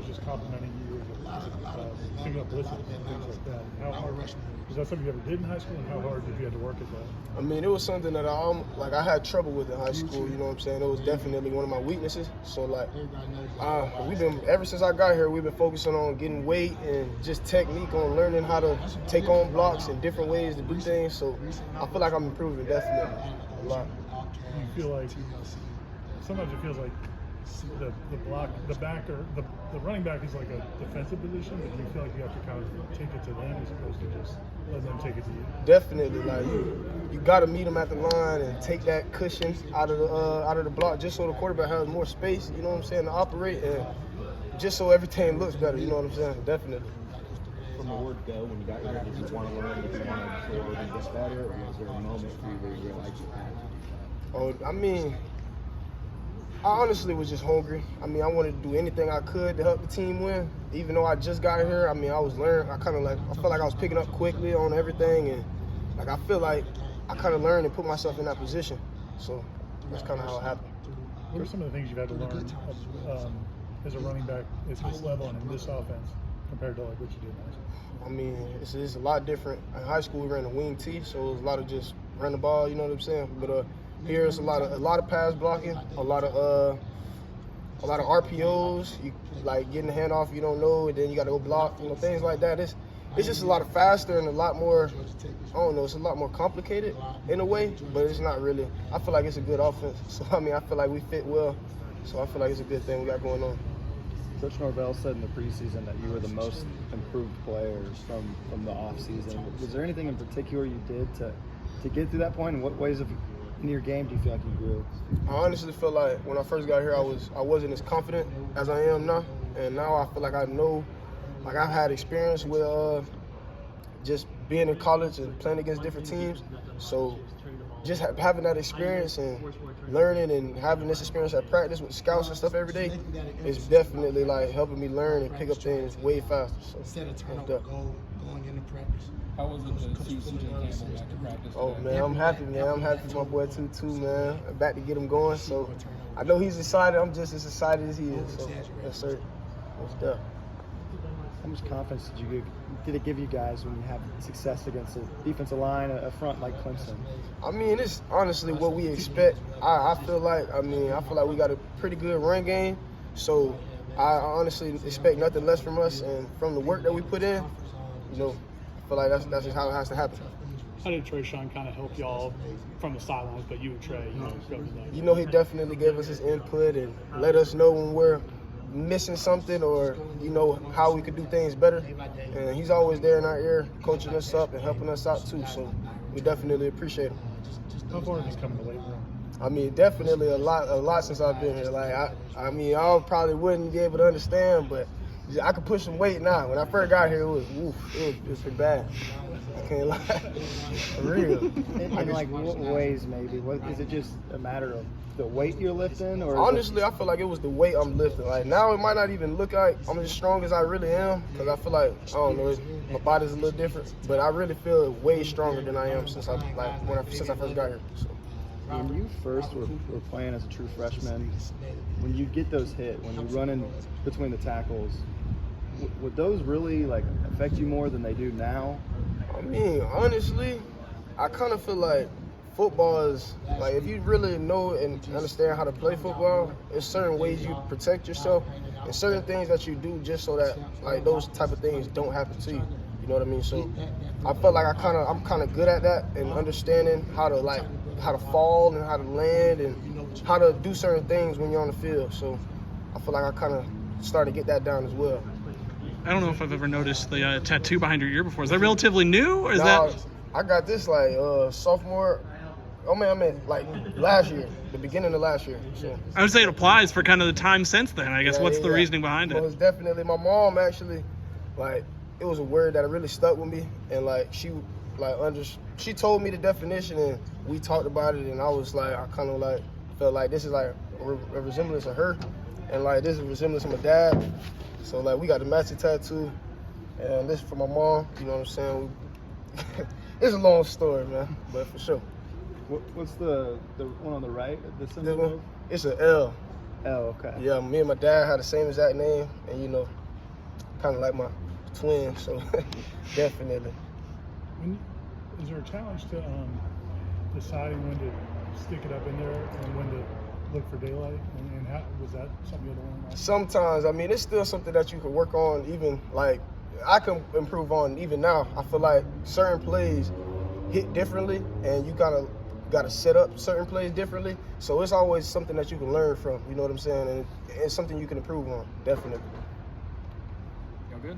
was just complimenting you as picking up blitzes and things like that. How hard was that something you ever did in high school, and how hard did you have to work at that? I mean, it was something that I had trouble with in high school. You know what I'm saying? It was definitely one of my weaknesses. So ever since I got here, we've been focusing on getting weight and just technique on learning how to take on blocks and different ways to do things. So I feel like I'm improving definitely a lot. You feel like sometimes it feels like the running back is like a defensive position, but you feel like you have to kind of take it to them as opposed to just let them take it to you. Definitely, like you got to meet them at the line and take that cushion out of the block, just so the quarterback has more space. You know what I'm saying, to operate, and just so everything looks better. You know what I'm saying? Definitely. From the word go, when you got here, did you want to learn? Did you want to absorb and get better, or was there a moment for you where you realized you had? Oh, I mean, I honestly was just hungry. I mean, I wanted to do anything I could to help the team win. Even though I just got here, I mean, I was learning. I felt like I was picking up quickly on everything, and like I feel like I kind of learned and put myself in that position. So that's kind of how it happened. What are some of the things you've had to learn as a running back at this level and in this offense compared to like what you did in high school? I mean, it's a lot different. In high school, we ran a wing T, so it was a lot of just run the ball. You know what I'm saying? But here it's a lot of pass blocking, a lot of RPOs. You like getting the handoff you don't know, and then you got to go block. You know, things like that. It's just a lot faster and a lot more. I don't know. It's a lot more complicated in a way, but it's not really. I feel like it's a good offense. So I mean, I feel like we fit well. So I feel like it's a good thing we got going on. Coach Norvell said in the preseason that you were the most improved player from the offseason. Was there anything in particular you did to get to that point? And what ways in your game do you feel like you grew? I honestly feel like when I first got here, I wasn't as confident as I am now, and now I feel like I know, like I've had experience with just being in college and playing against different teams. So just having that experience and learning and having this experience at practice with scouts and stuff every day is definitely like helping me learn and pick up things way faster. So set a turnover goal going into practice. How was it to see CJ Campbell back to practice? Oh man, I'm happy, man. I'm happy for my boy too, man. I'm back to get him going. So I know he's excited. I'm just as excited as he is. So yes, sir. What's up? How much confidence did it give you guys when you have success against a defensive line, a front like Clemson? I mean, it's honestly what we expect. I feel like we got a pretty good run game. So I honestly expect nothing less from us, and from the work that we put in, you know, I feel like that's just how it has to happen. How did Trayshawn kind of help y'all from the sidelines, but you and Trey, You know, he definitely gave us his input and let us know when we're missing something or, you know, how we could do things better. And he's always there in our ear, coaching us up and helping us out too. So we definitely appreciate him. How far has he come in the weight room? I mean, definitely a lot since I've been here. Like, I mean, I probably wouldn't be able to understand, but I could push some weight now. When I first got here, it was pretty bad. I can't lie. For real. In like what ways maybe? Is it just a matter of the weight you're lifting? Or honestly, I feel like it was the weight I'm lifting. Like now it might not even look like I'm as strong as I really am, because I feel like, I don't know, my body's a little different. But I really feel way stronger than I am since I first got here. So. When you first were playing as a true freshman, when you get those hit, when you run in between the tackles, would those really like affect you more than they do now? I mean, honestly, I kind of feel like football is, like, if you really know and understand how to play football, there's certain ways you protect yourself and certain things that you do just so that, like, those type of things don't happen to you. You know what I mean? So I felt like I'm kind of good at that and understanding how to fall and how to land and how to do certain things when you're on the field. So I feel like I kind of started to get that down as well. I don't know if I've ever noticed the tattoo behind your ear before. Is that relatively new, or is that? I got this like sophomore. I mean like last year, the beginning of last year. So. I would say it applies for kind of the time since then. I guess. What's the reasoning behind it? Well, it's definitely my mom actually. Like, it was a word that really stuck with me, and like she told me the definition, and we talked about it, and I was like, I kind of like felt like this is like a resemblance of her, and like this is a resemblance of my dad. So like we got the matching tattoo, and this is for my mom. You know what I'm saying? It's a long story, man, but for sure. What's the one on the right? The symbol? It's an L. Oh, okay. Yeah, me and my dad had the same exact name, and you know, kind of like my twin, so definitely. Is there a challenge to deciding when to stick it up in there and when to look for daylight? And how was that something you had to learn? Sometimes, I mean, it's still something that you can work on. Even like I can improve on even now. I feel like certain plays hit differently, and you kind of got to set up certain plays differently. So it's always something that you can learn from. You know what I'm saying? And it's something you can improve on, definitely. Y'all good?